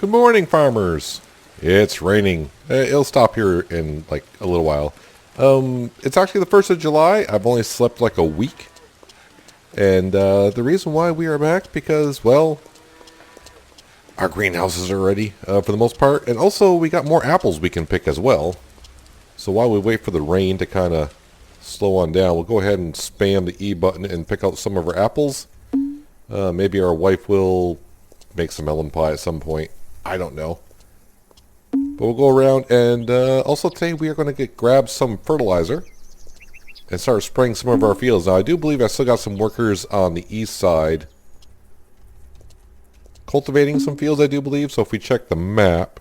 Good morning, farmers. It's raining. It'll stop here in like a little while. It's actually the 1st of July. I've only slept like a week. And the reason why we are back, because, well, our greenhouses are ready for the most part. And also, we got more apples we can pick as well. So while we wait for the rain to kind of slow on down, we'll go ahead and spam the E button and pick out some of our apples. Maybe our wife will make some melon pie at some point. I don't know. But we'll go around, and also today we are going to grab some fertilizer and start spraying some of our fields. Now, I do believe I still got some workers on the east side cultivating some fields, I do believe. So if we check the map,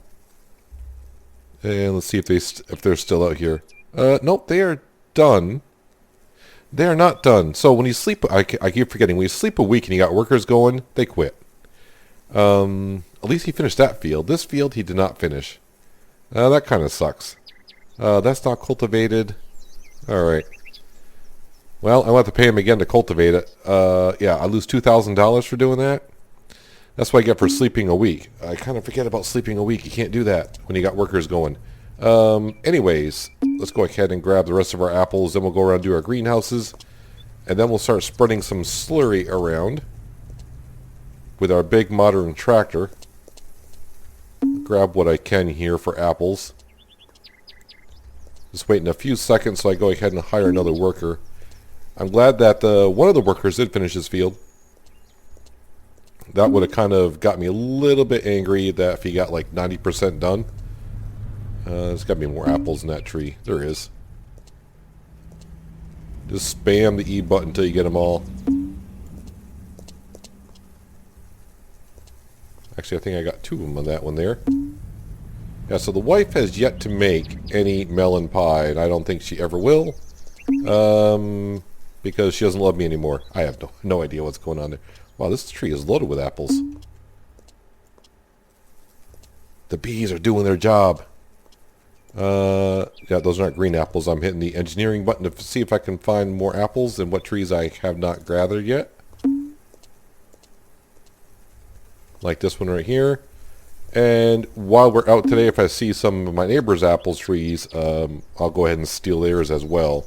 and let's see if they're still out here. Nope, they are done. They are not done. So when you sleep, I keep forgetting, when you sleep a week and you got workers going, they quit. At least he finished that field. This field he did not finish. That kind of sucks. That's not cultivated. Alright. Well, I'll have to pay him again to cultivate it. Yeah, I lose $2,000 for doing that. That's what I get for sleeping a week. I kind of forget about sleeping a week. You can't do that when you got workers going. Anyways, let's go ahead and grab the rest of our apples. Then we'll go around and do our greenhouses. And then we'll start spreading some slurry around with our big modern tractor. Grab what I can here for apples. Just waiting a few seconds so I go ahead and hire another worker. I'm glad that one of the workers did finish his field. That would have kind of got me a little bit angry that if he got like 90% done. There's got to be more apples in that tree. There is. Just spam the E button until you get them all. Actually, I think I got 2 of them on that one there. Yeah, so the wife has yet to make any melon pie, and I don't think she ever will. Because she doesn't love me anymore. I have no idea what's going on there. Wow, this tree is loaded with apples. The bees are doing their job. Yeah, those aren't green apples. I'm hitting the engineering button to see if I can find more apples and what trees I have not gathered yet. Like this one right here. And while we're out today, if I see some of my neighbor's apple trees, I'll go ahead and steal theirs as well.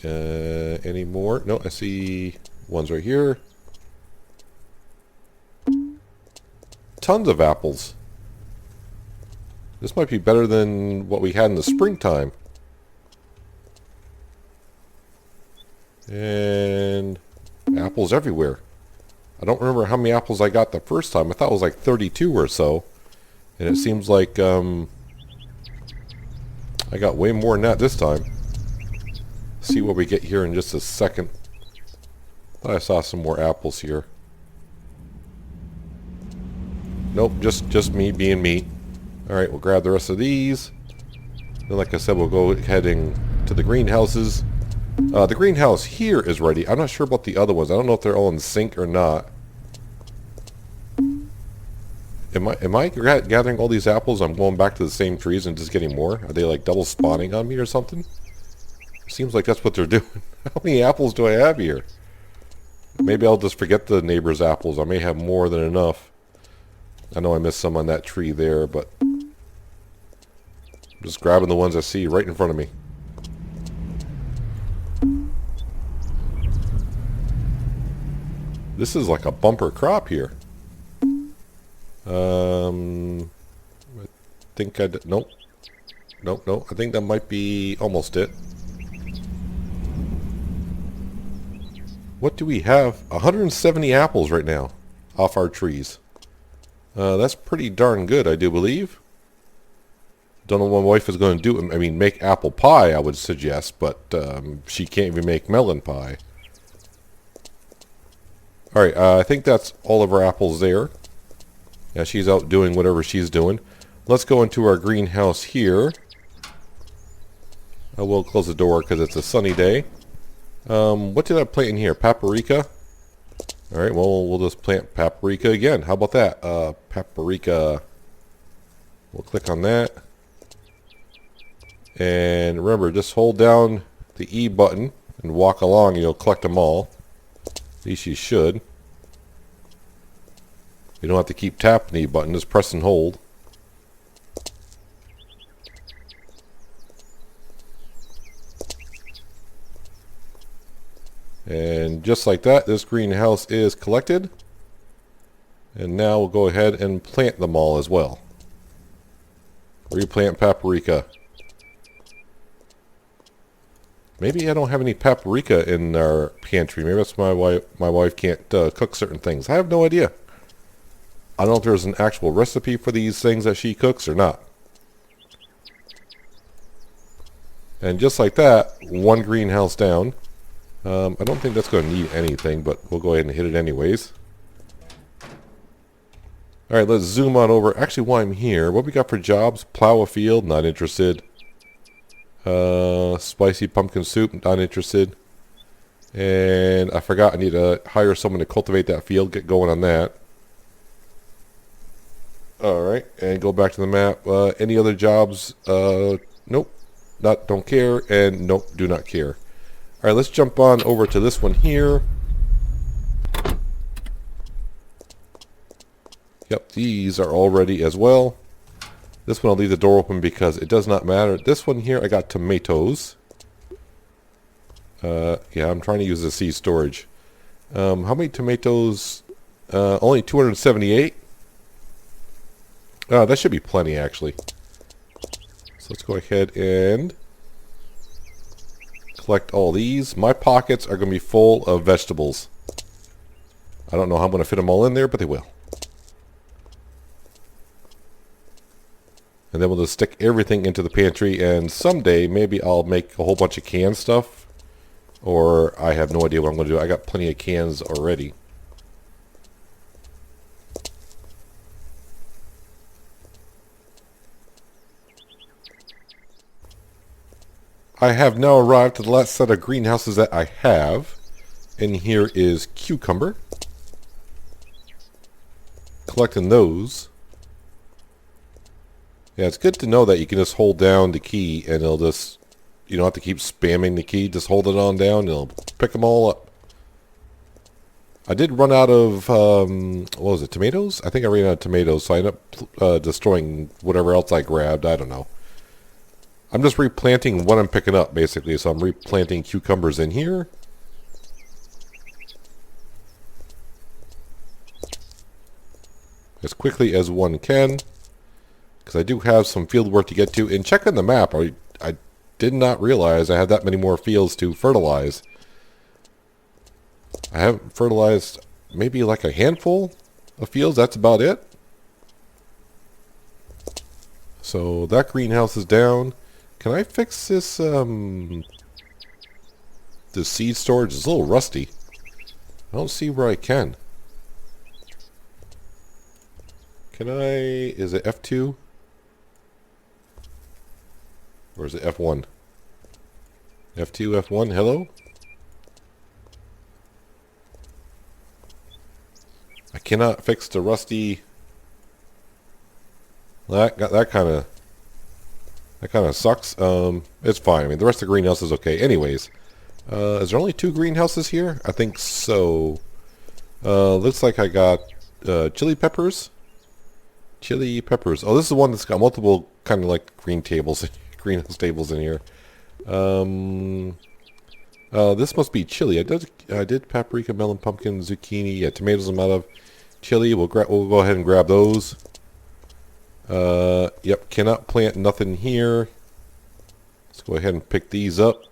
Any more? No, I see ones right here. Tons of apples. This might be better than what we had in the springtime. And apples everywhere. I don't remember how many apples I got the first time. I thought it was like 32 or so. And it seems like I got way more than that this time. See what we get here in just a second. Thought I saw some more apples here. Nope, just me being me. Alright, we'll grab the rest of these. Then like I said, we'll go heading to the greenhouses. The greenhouse here is ready. I'm not sure about the other ones. I don't know if they're all in sync or not. Am I gathering all these apples? I'm going back to the same trees and just getting more? Are they like double spawning on me or something? Seems like that's what they're doing. How many apples do I have here? Maybe I'll just forget the neighbor's apples. I may have more than enough. I know I missed some on that tree there, but I'm just grabbing the ones I see right in front of me. This is like a bumper crop here. I think nope. Nope. I think that might be almost it. What do we have? 170 apples right now off our trees. That's pretty darn good, I do believe. Don't know what my wife is going to do. I mean, make apple pie, I would suggest, but she can't even make melon pie. Alright, I think that's all of our apples there. Yeah, she's out doing whatever she's doing. Let's go into our greenhouse here. I will close the door because it's a sunny day. What did I plant in here? Paprika? Alright, well, we'll just plant paprika again. How about that? Paprika. We'll click on that. And remember, just hold down the E button and walk along and you'll collect them all. At least you should. You don't have to keep tapping the button, just press and hold. And just like that, this greenhouse is collected. And now we'll go ahead and plant them all as well. Replant paprika. Maybe I don't have any paprika in our pantry. Maybe that's why my wife can't cook certain things. I have no idea. I don't know if there's an actual recipe for these things that she cooks or not. And just like that, one greenhouse down. I don't think that's going to need anything, but we'll go ahead and hit it anyways. Alright, let's zoom on over. Actually, while I'm here, what we got for jobs? Plow a field, not interested. Spicy pumpkin soup, not interested. And I forgot I need to hire someone to cultivate that field, get going on that. Alright, and go back to the map. Any other jobs? Nope. Don't care, and nope, do not care. Alright, let's jump on over to this one here. Yep, these are all ready as well. This one I'll leave the door open because it does not matter. This one here, I got tomatoes. Yeah, I'm trying to use the seed storage. How many tomatoes? Only 278. That should be plenty, actually. So let's go ahead and collect all these. My pockets are going to be full of vegetables. I don't know how I'm going to fit them all in there, but they will. And then we'll just stick everything into the pantry, and someday maybe I'll make a whole bunch of canned stuff. Or I have no idea what I'm going to do. I got plenty of cans already. I have now arrived to the last set of greenhouses that I have. And here is cucumber. Collecting those. Yeah, it's good to know that you can just hold down the key and it'll just, you don't have to keep spamming the key. Just hold it on down and it'll pick them all up. I did run out of, what was it, tomatoes? I think I ran out of tomatoes, so I ended up destroying whatever else I grabbed. I don't know. I'm just replanting what I'm picking up, basically. So I'm replanting cucumbers in here. As quickly as one can. Because I do have some field work to get to. And checking the map, I did not realize I had that many more fields to fertilize. I haven't fertilized maybe like a handful of fields. That's about it. So that greenhouse is down. Can I fix this, the seed storage? It's a little rusty. I don't see where I can. Can I, is it F2? Or is it F1? F2, F1, hello? I cannot fix the rusty. That kind of sucks. It's fine. I mean, the rest of the greenhouse is okay. Anyways, is there only 2 greenhouses here? I think so. Looks like I got chili peppers. Chili peppers. Oh, this is the one that's got multiple kind of like greenhouse tables in here. This must be chili. I did paprika, melon, pumpkin, zucchini. Yeah, tomatoes I'm out of. Chili. We'll go ahead and grab those. Yep, cannot plant nothing here. Let's go ahead and pick these up.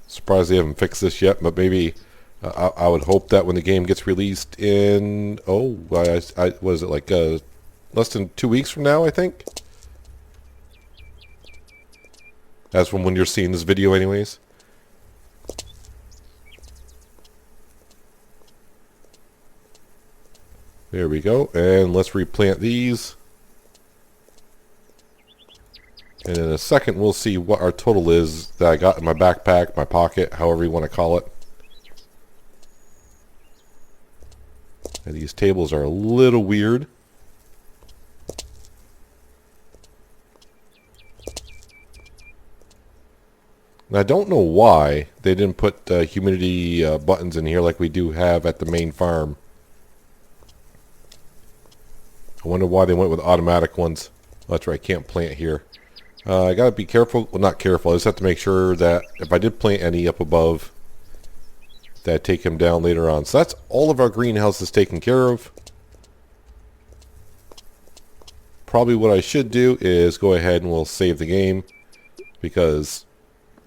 Surprised they haven't fixed this yet, but maybe I would hope that when the game gets released in, was it like less than 2 weeks from now, I think? That's from when you're seeing this video anyways. There we go, and let's replant these. And in a second we'll see what our total is that I got in my backpack, my pocket, however you want to call it. And these tables are a little weird. And I don't know why they didn't put humidity buttons in here like we do have at the main farm. I wonder why they went with automatic ones. Oh, that's right, I can't plant here. I gotta be careful. Well, not careful. I just have to make sure that if I did plant any up above, that I take them down later on. So that's all of our greenhouses taken care of. Probably what I should do is go ahead and we'll save the game, because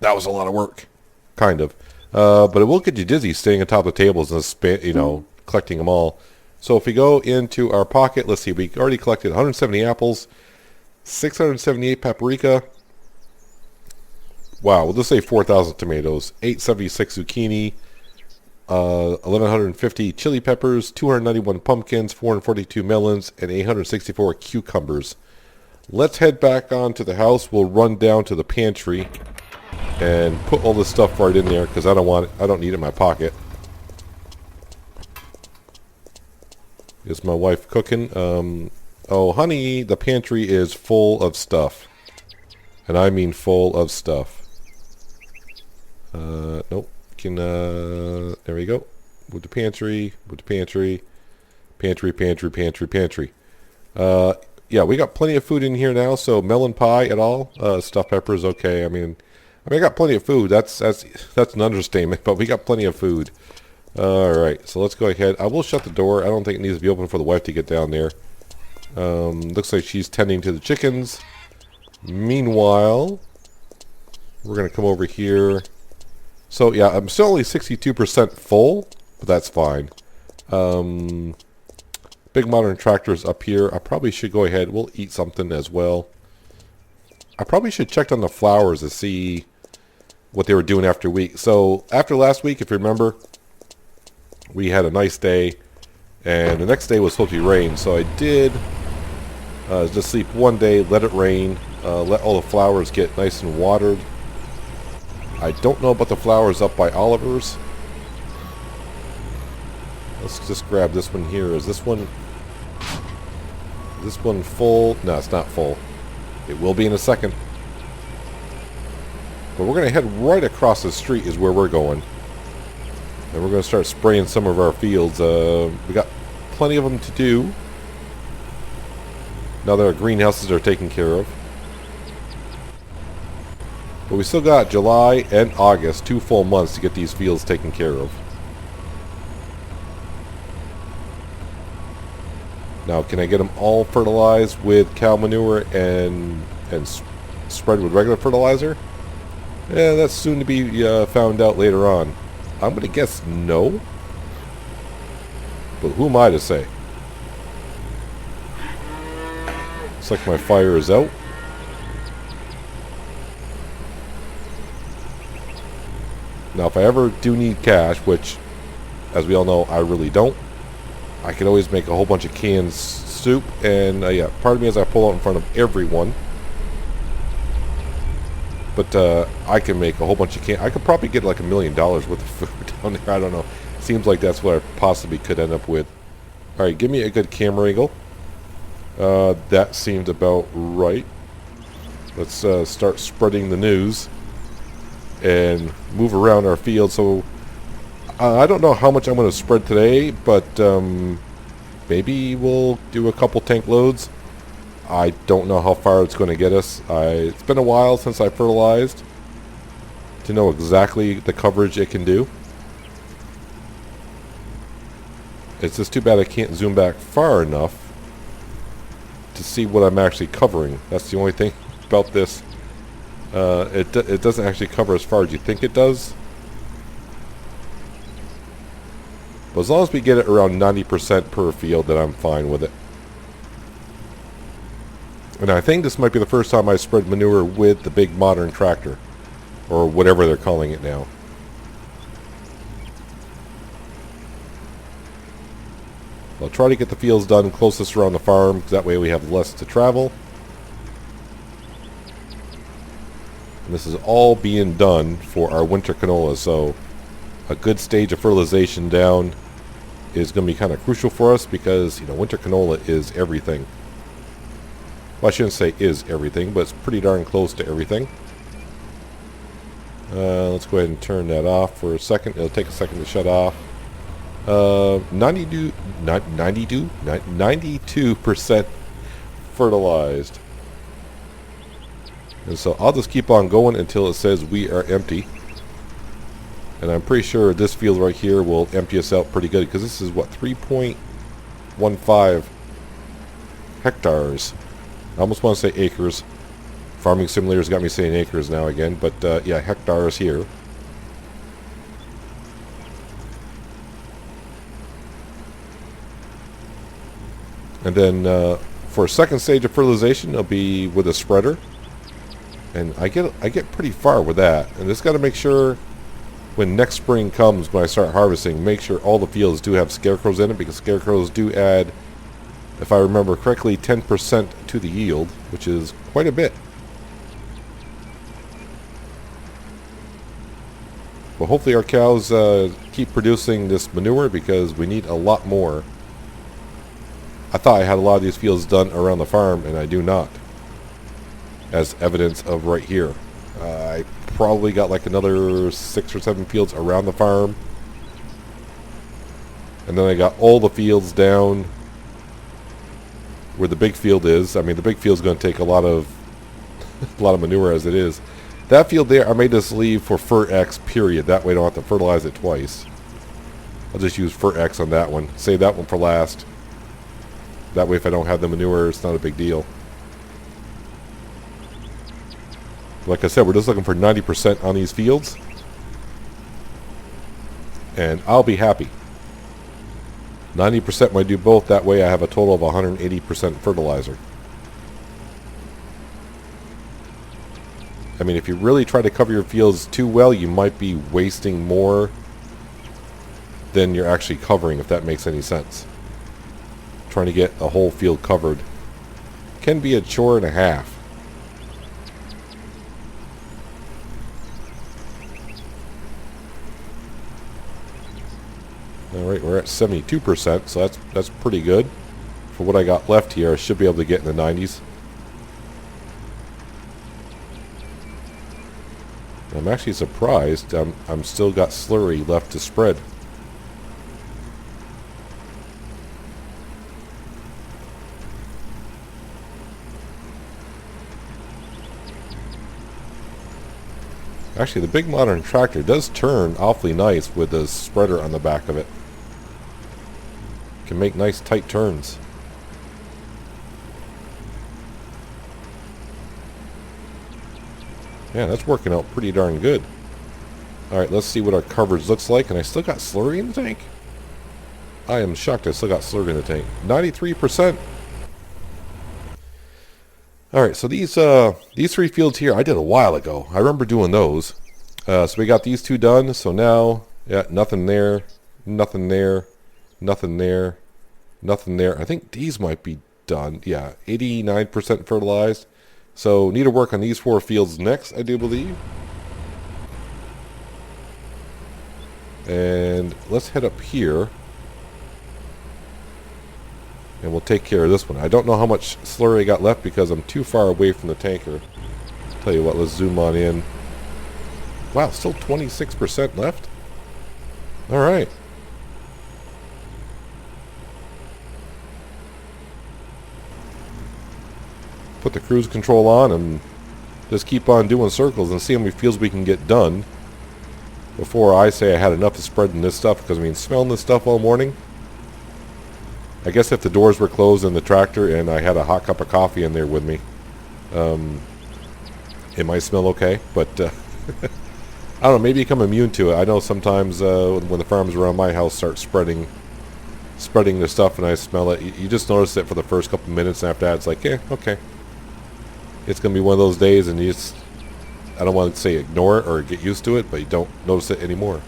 that was a lot of work, kind of. But it will get you dizzy staying on top of the tables and collecting them all. So if we go into our pocket, let's see, we already collected 170 apples, 678 paprika. Wow, we'll just say 4,000 tomatoes, 876 zucchini, 1,150 chili peppers, 291 pumpkins, 442 melons, and 864 cucumbers. Let's head back onto the house. We'll run down to the pantry and put all this stuff right in there because I don't need it in my pocket. Is my wife cooking? Oh, honey, the pantry is full of stuff. And I mean full of stuff. Nope. There we go. With the pantry. Pantry. Yeah, we got plenty of food in here now, so melon pie at all. Stuffed peppers, okay. I mean, I got plenty of food. That's an understatement, but we got plenty of food. Alright, so let's go ahead. I will shut the door. I don't think it needs to be open for the wife to get down there. Looks like she's tending to the chickens. Meanwhile, we're going to come over here. So, yeah, I'm still only 62% full, but that's fine. Big modern tractors up here. I probably should go ahead. We'll eat something as well. I probably should check on the flowers to see what they were doing after a week. So, after last week, if you remember, we had a nice day, and the next day was supposed to be rain, so I did just sleep one day, let it rain, let all the flowers get nice and watered. I don't know about the flowers up by Oliver's. Let's just grab this one here. Is this one full? No, it's not full. It will be in a second. But we're going to head right across the street is where we're going. And we're going to start spraying some of our fields. We got plenty of them to do now that our greenhouses are taken care of. But we still got July and August, 2 full months to get these fields taken care of. Now, can I get them all fertilized with cow manure and spread with regular fertilizer? Yeah, that's soon to be found out later on. I'm going to guess no. But who am I to say? Looks like my fire is out. Now, if I ever do need cash, which, as we all know, I really don't, I can always make a whole bunch of canned soup. And, yeah, pardon me as I pull out in front of everyone. But I can make a whole bunch of I could probably get like $1 million worth of food down there. I don't know. Seems like that's what I possibly could end up with. All right, give me a good camera angle. That seemed about right. Let's start spreading the news and move around our field. So I don't know how much I'm going to spread today, but maybe we'll do a couple tank loads. I don't know how far it's going to get us. It's been a while since I fertilized to know exactly the coverage it can do. It's just too bad I can't zoom back far enough to see what I'm actually covering. That's the only thing about this. It doesn't actually cover as far as you think it does. But as long as we get it around 90% per field, then I'm fine with it. And I think this might be the first time I spread manure with the big modern tractor, or whatever they're calling it now. I'll try to get the fields done closest around the farm, because that way we have less to travel. And this is all being done for our winter canola, so a good stage of fertilization down is going to be kind of crucial for us, because winter canola is everything. Well, I shouldn't say is everything, but it's pretty darn close to everything. Let's go ahead and turn that off for a second. It'll take a second to shut off. 92% fertilized. And so I'll just keep on going until it says we are empty. And I'm pretty sure this field right here will empty us out pretty good, because this is what, 3.15 hectares. I almost want to say acres. Farming Simulator's got me saying acres now again, but yeah, hectares here. And then for a second stage of fertilization, it'll be with a spreader. And I get pretty far with that. And just got to make sure when next spring comes, when I start harvesting, make sure all the fields do have scarecrows in it, because scarecrows do add, if I remember correctly, 10% to the yield, which is quite a bit. But hopefully our cows keep producing this manure, because we need a lot more. I thought I had a lot of these fields done around the farm, and I do not. As evidence of right here. I probably got like another 6 or 7 fields around the farm. And then I got all the fields down where the big field is. I mean, the big field's going to take a lot of manure as it is. That field there, I may just leave for Fer-X, period. That way I don't have to fertilize it twice. I'll just use Fer-X on that one. Save that one for last. That way if I don't have the manure, it's not a big deal. Like I said, we're just looking for 90% on these fields. And I'll be happy. 90% when I do both. That way I have a total of 180% fertilizer. I mean, if you really try to cover your fields too well, you might be wasting more than you're actually covering, if that makes any sense. Trying to get a whole field covered can be a chore and a half. Alright, we're at 72%, so that's pretty good. For what I got left here, I should be able to get in the 90s. I'm actually surprised I'm still got slurry left to spread. Actually, the big modern tractor does turn awfully nice with the spreader on the back of it. Can make nice tight turns. Yeah, that's working out pretty darn good. Alright, let's see what our coverage looks like. And I still got slurry in the tank? I am shocked I still got slurry in the tank. 93%. Alright, so these 3 fields here, I did a while ago. I remember doing those. So we got these 2 done. So now, yeah, nothing there, nothing there, nothing there, nothing there. I think these might be done. Yeah, 89% fertilized. So need to work on these 4 fields next, I do believe. And let's head up here. And we'll take care of this one. I don't know how much slurry I got left because I'm too far away from the tanker. Tell you what, let's zoom on in. Wow, still 26% left? Alright. Put the cruise control on and just keep on doing circles and see how many fields we can get done before I say I had enough of spreading this stuff, because I mean, smelling this stuff all morning, I guess if the doors were closed in the tractor and I had a hot cup of coffee in there with me, it might smell okay, but I don't know, maybe become immune to it. I know sometimes when the farms around my house start spreading their stuff and I smell it, you just notice it for the first couple minutes, and after that it's like, yeah, okay. It's going to be one of those days, and you just, I don't want to say ignore it or get used to it, but you don't notice it anymore.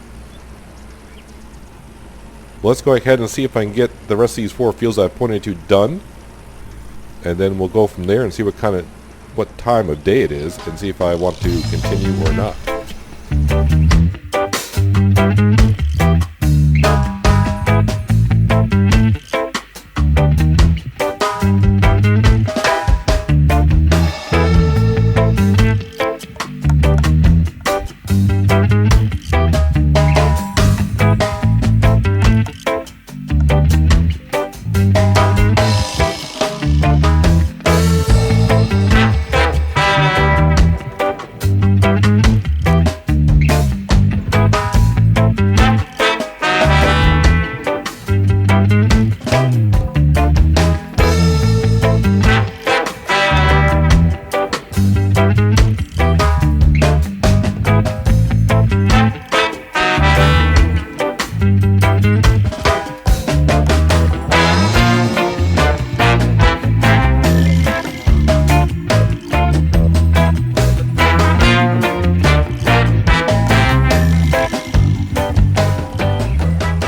Well, let's go ahead and see if I can get the rest of these 4 fields I've pointed to done. And then we'll go from there and see what time of day it is, and see if I want to continue or not.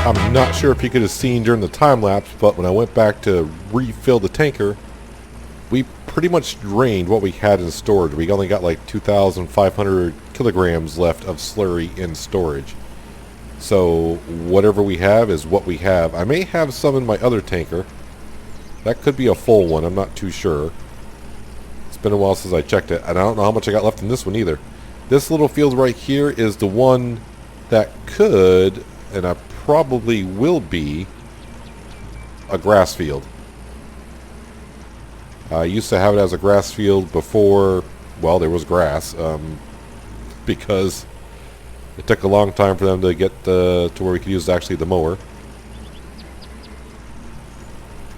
I'm not sure if you could have seen during the time lapse, but when I went back to refill the tanker, we pretty much drained what we had in storage. We only got like 2,500 kilograms left of slurry in storage. So whatever we have is what we have. I may have some in my other tanker. That could be a full one. I'm not too sure. It's been a while since I checked it. And I don't know how much I got left in this one either. This little field right here is the one that could, and I probably will be, a grass field. I used to have it as a grass field before, well, there was grass, because it took a long time for them to get to where we could use actually the mower.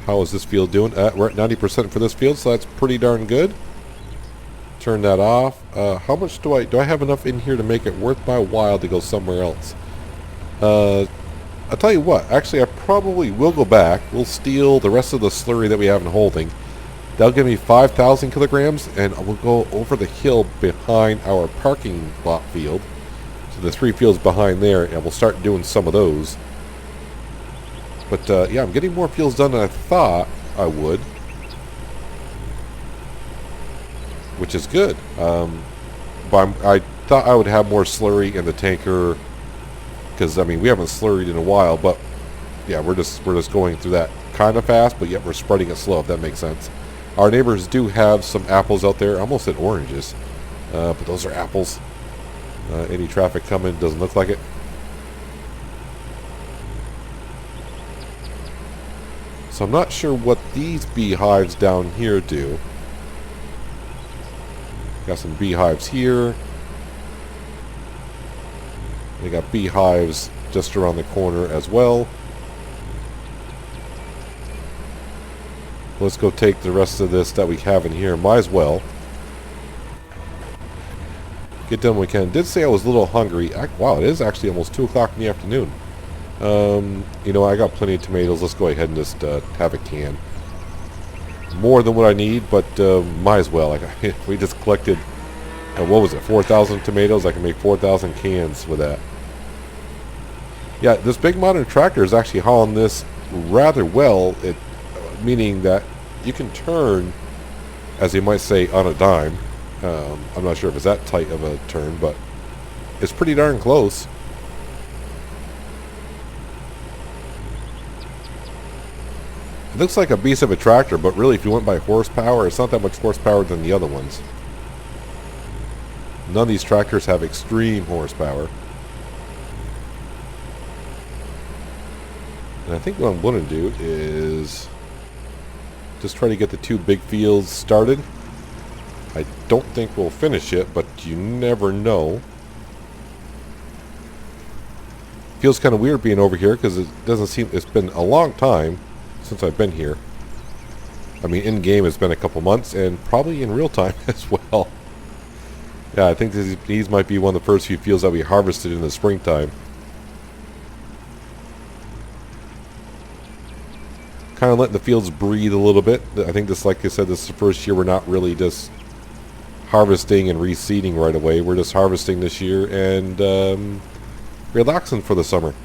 How is this field doing? We're at 90% for this field, so that's pretty darn good. Turn that off. How much do I have enough in here to make it worth my while to go somewhere else? I'll tell you what, actually I probably will go back. We'll steal the rest of the slurry that we have in holding. That'll give me 5,000 kilograms, and we'll go over the hill behind our parking lot field. So the 3 fields behind there, and we'll start doing some of those. But yeah, I'm getting more fields done than I thought I would, which is good. But I thought I would have more slurry in the tanker, because I mean we haven't slurried in a while. But yeah, we're just going through that kind of fast, but yet we're spreading it slow, if that makes sense. Our neighbors do have some apples out there. I almost said oranges, but those are apples. Any traffic coming, doesn't look like it. So I'm not sure what these beehives down here do. Got some beehives here. They got beehives just around the corner as well. Let's go take the rest of this that we have in here. Might as well get done when we can. Did say I was a little hungry. Wow, it is actually almost 2 o'clock in the afternoon. You know, I got plenty of tomatoes. Let's go ahead and just have a can. More than what I need, but might as well. We just collected, what was it, 4,000 tomatoes? I can make 4,000 cans with that. Yeah, this big modern tractor is actually hauling this rather well. Meaning that you can turn, as you might say, on a dime. I'm not sure if it's that tight of a turn, but it's pretty darn close. It looks like a beast of a tractor, but really if you went by horsepower, it's not that much horsepower than the other ones. None of these tractors have extreme horsepower. And I think what I'm going to do is just try to get the 2 big fields started. I don't think we'll finish it, but you never know. Feels kind of weird being over here because it doesn't seem, it's been a long time since I've been here. I mean, in game it's been a couple months, and probably in real time as well. Yeah, I think these might be one of the first few fields that we harvested in the springtime. Kind of letting the fields breathe a little bit. I think this, like I said, this is the first year we're not really just harvesting and reseeding right away. We're just harvesting this year and relaxing for the summer.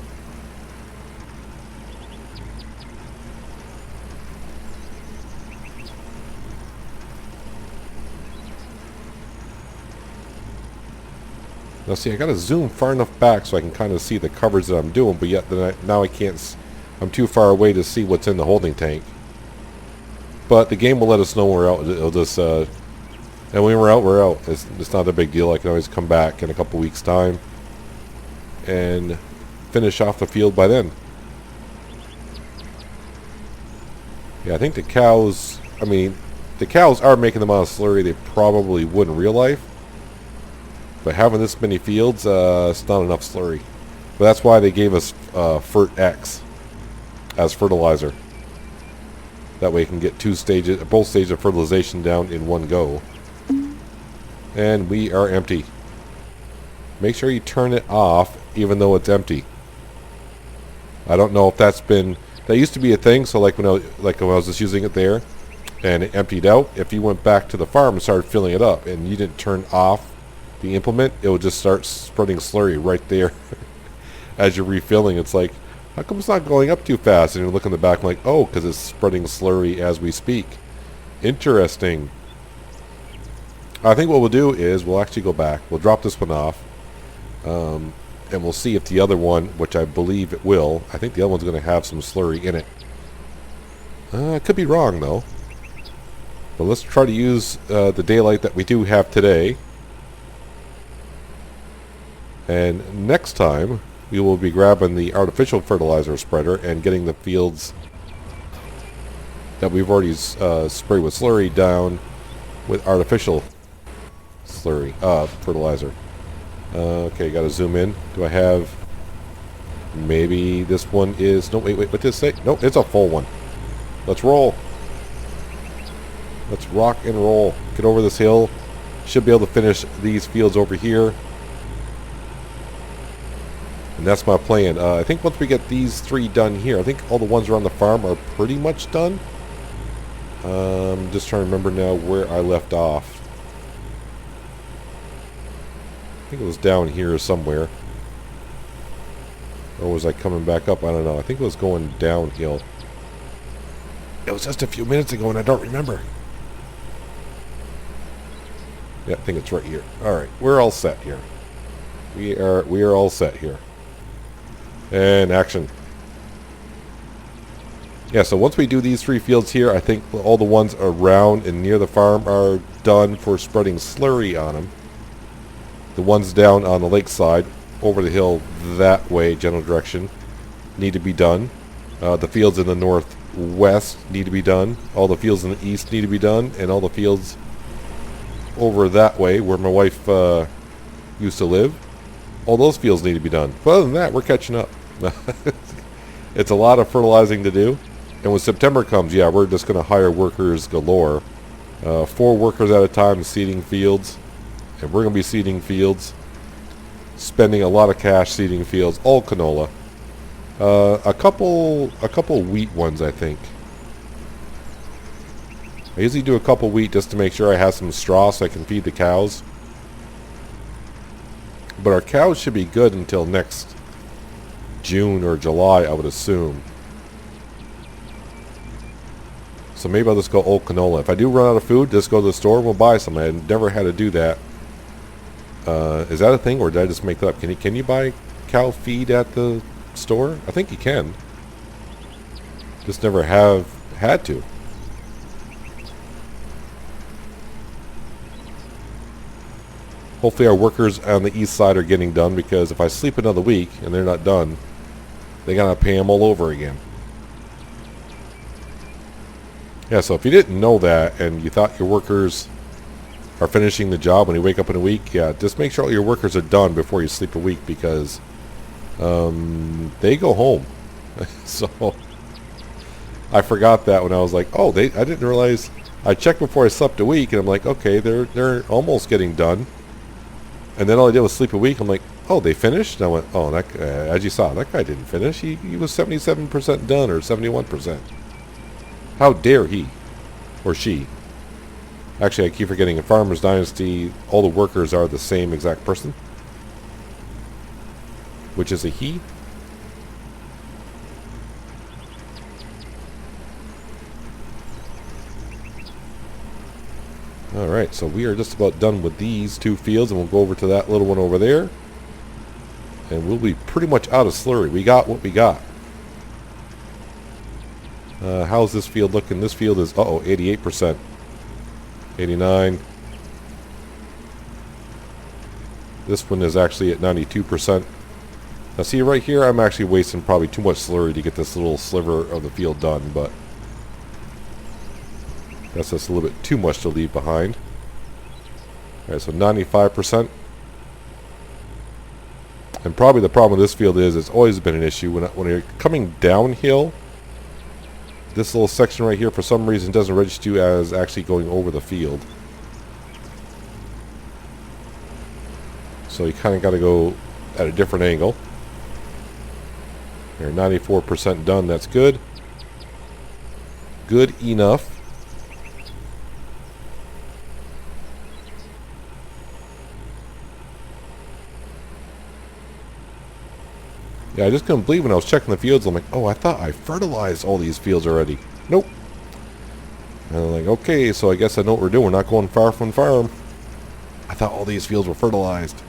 Now see, I gotta zoom far enough back so I can kind of see the coverage that I'm doing, but yet now I can't. I'm too far away to see what's in the holding tank. But the game will let us know when we're out. It'll just, and when we're out, we're out. It's not a big deal. I can always come back in a couple weeks' time and finish off the field by then. Yeah, I think the cows, I mean, the cows are making the amount of slurry they probably would in real life. But having this many fields, it's not enough slurry. But that's why they gave us Fert X as fertilizer. That way you can get both stages of fertilization down in one go. And we are empty. Make sure you turn it off even though it's empty. I don't know if that used to be a thing, so like when I was just using it there and it emptied out, if you went back to the farm and started filling it up and you didn't turn off the implement, it would just start spreading slurry right there as you're refilling. It's like, How come it's not going up too fast? And you look in the back, I'm like, oh, because it's spreading slurry as we speak. Interesting. I think what we'll do is we'll actually go back. We'll drop this one off. And we'll see if the other one, which I believe it will, I think the other one's going to have some slurry in it. I could be wrong, though. But let's try to use the daylight that we do have today. And next time, we will be grabbing the artificial fertilizer spreader and getting the fields that we've already sprayed with slurry down with artificial slurry fertilizer. Okay, gotta zoom in. Do I have... Maybe this one is... No, wait, what did it say? No, it's a full one. Let's roll. Let's rock and roll. Get over this hill. Should be able to finish these fields over here. And that's my plan. I think once we get these 3 done here, I think all the ones around the farm are pretty much done. Just trying to remember now where I left off. I think it was down here somewhere. Or was I coming back up? I don't know. I think it was going downhill. It was just a few minutes ago and I don't remember. Yeah, I think it's right here. Alright, we're all set here. We are all set here. And action. Yeah, so once we do these 3 fields here, I think all the ones around and near the farm are done for spreading slurry on them. The ones down on the lakeside, over the hill that way, general direction, need to be done. The fields in the northwest need to be done. All the fields in the east need to be done. And all the fields over that way, where my wife used to live, all those fields need to be done. But other than that, we're catching up. It's a lot of fertilizing to do. And when September comes, yeah, we're just going to hire workers galore. 4 workers at a time seeding fields. And we're going to be seeding fields. Spending a lot of cash seeding fields. All canola. A couple wheat ones, I think. I usually do a couple wheat just to make sure I have some straw so I can feed the cows. But our cows should be good until next June or July, I would assume. So maybe I'll just go old canola. If I do run out of food, just go to the store and we'll buy some. I never had to do that. Is that a thing, or did I just make that up? Can you buy cow feed at the store? I think you can. Just never have had to. Hopefully our workers on the east side are getting done, because if I sleep another week and they're not done, they gotta pay them all over again. Yeah, so if you didn't know that and you thought your workers are finishing the job when you wake up in a week, yeah, just make sure all your workers are done before you sleep a week, because they go home. So I forgot that when I was like, oh, I didn't realize. I checked before I slept a week and I'm like, okay, they're almost getting done. And then all I did was sleep a week. I'm like, oh, they finished? And I went, oh, that as you saw, that guy didn't finish. He was 77% done, or 71%. How dare he or she? Actually, I keep forgetting, in Farmers Dynasty, all the workers are the same exact person, which is a he. Alright, so we are just about done with these 2 fields, and we'll go over to that little one over there. And we'll be pretty much out of slurry. We got what we got. How's this field looking? This field is, 88%. 89. This one is actually at 92%. Now see right here, I'm actually wasting probably too much slurry to get this little sliver of the field done, but that's just a little bit too much to leave behind. Alright, so 95%. And probably the problem with this field is it's always been an issue when you're coming downhill. This little section right here, for some reason, doesn't register you as actually going over the field. So you kind of got to go at a different angle. Here, 94% done. That's good. Good enough. Yeah, I just couldn't believe when I was checking the fields. I'm like, oh, I thought I fertilized all these fields already. Nope. And I'm like, okay, so I guess I know what we're doing. We're not going far from the farm. I thought all these fields were fertilized.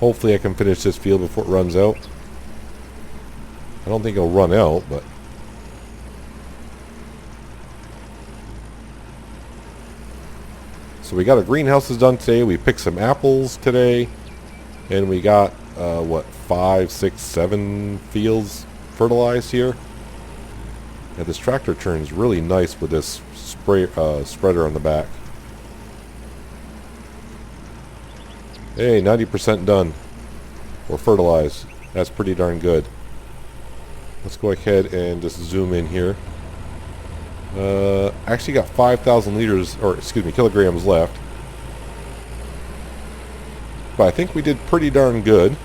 Hopefully I can finish this field before it runs out. I don't think it'll run out, but... So we got our greenhouses done today. We picked some apples today. And we got, what, 5, 6, 7 fields fertilized here. Yeah, this tractor turns really nice with this spreader on the back. Hey, 90% done. Or fertilized. That's pretty darn good. Let's go ahead and just zoom in here. Actually got 5,000 liters, or excuse me, kilograms left. But I think we did pretty darn good.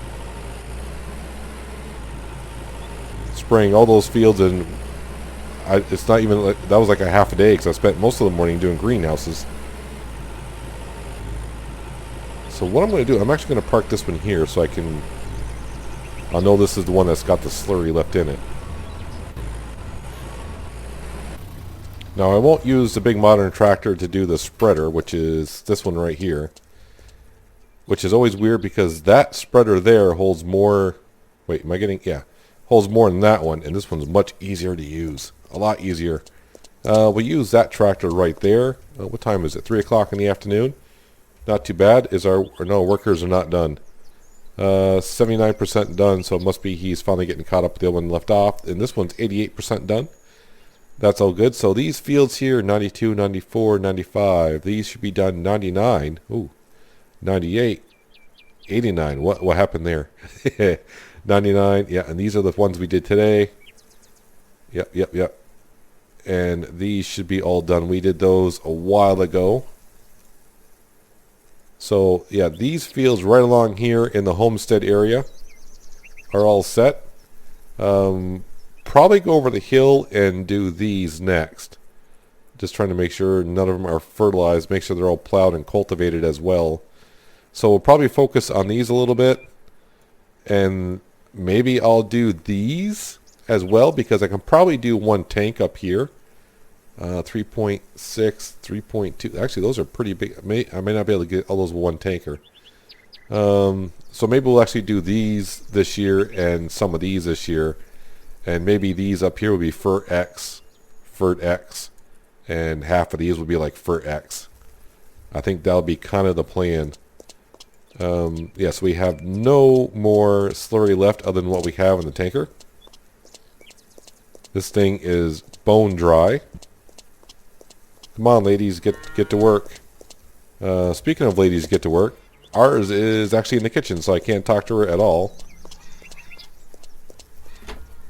Spraying all those fields, and it's not even like, that was like a half a day because I spent most of the morning doing greenhouses. So what I'm going to do, I'm actually going to park this one here so I'll know this is the one that's got the slurry left in it. Now I won't use the big modern tractor to do the spreader, which is this one right here. Which is always weird because that spreader there holds more, wait, am I getting, yeah, holds more than that one, and this one's much easier to use. A lot easier. We use that tractor right there. What time is it? 3 o'clock in the afternoon? Not too bad. No, workers are not done. 79% done, so it must be he's finally getting caught up with the other one left off. And this one's 88% done. That's all good. So these fields here, 92, 94, 95, these should be done 99. Ooh, 98, 89. What happened there? 99, yeah, and these are the ones we did today. Yep. And these should be all done. We did those a while ago. So, yeah, these fields right along here in the homestead area are all set. Probably go over the hill and do these next. Just trying to make sure none of them are fertilized. Make sure they're all plowed and cultivated as well. So we'll probably focus on these a little bit. And maybe I'll do these as well because I can probably do one tank up here. 3.6, 3.2. Actually, those are pretty big. I may not be able to get all those with one tanker. So maybe we'll actually do these this year and some of these this year. And maybe these up here will be Fert X. And half of these will be like Fert X. I think that'll be kind of the plan. Yes, we have no more slurry left other than what we have in the tanker. This thing is bone dry. Come on, ladies, get to work. Speaking of ladies get to work, ours is actually in the kitchen, so I can't talk to her at all.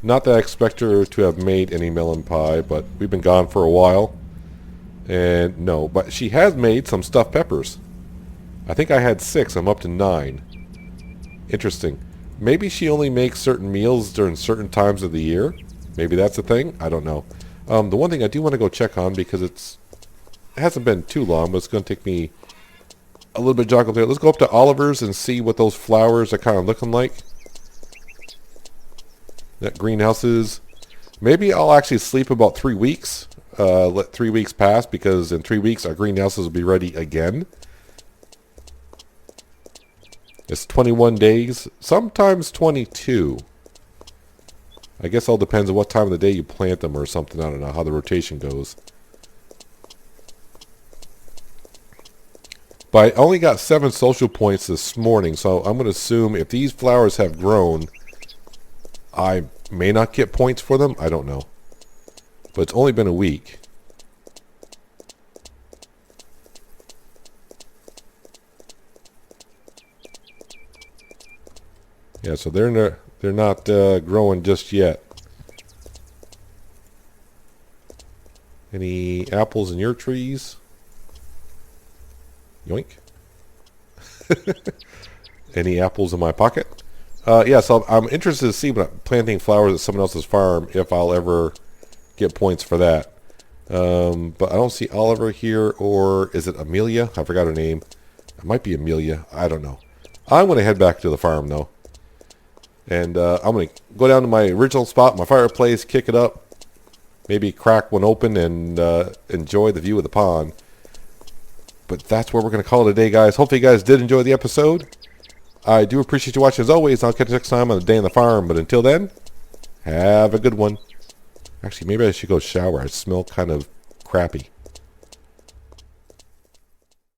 Not that I expect her to have made any melon pie, but we've been gone for a while. And no, but she has made some stuffed peppers. I think I had 6. I'm up to 9. Interesting. Maybe she only makes certain meals during certain times of the year. Maybe that's the thing. I don't know. The one thing I do want to go check on because it hasn't been too long, but it's going to take me a little bit of joggle there. Let's go up to Oliver's and see what those flowers are kind of looking like. That greenhouse is. Maybe I'll actually sleep about 3 weeks. Let 3 weeks pass because in 3 weeks our greenhouses will be ready again. It's 21 days, sometimes 22. I guess all depends on what time of the day you plant them or something. I don't know how the rotation goes. But I only got 7 social points this morning, so I'm going to assume if these flowers have grown, I may not get points for them. I don't know. But it's only been a week. Yeah, so they're not growing just yet. Any apples in your trees? Yoink. Any apples in my pocket? Yeah, so I'm interested to see when I'm planting flowers at someone else's farm if I'll ever get points for that. But I don't see Oliver here, or is it Amelia? I forgot her name. It might be Amelia. I don't know. I'm going to head back to the farm, though. And I'm going to go down to my original spot, my fireplace, kick it up, maybe crack one open and enjoy the view of the pond. But that's where we're going to call it a day, guys. Hopefully you guys did enjoy the episode. I do appreciate you watching as always. I'll catch you next time on the day on the farm. But until then, have a good one. Actually, maybe I should go shower. I smell kind of crappy.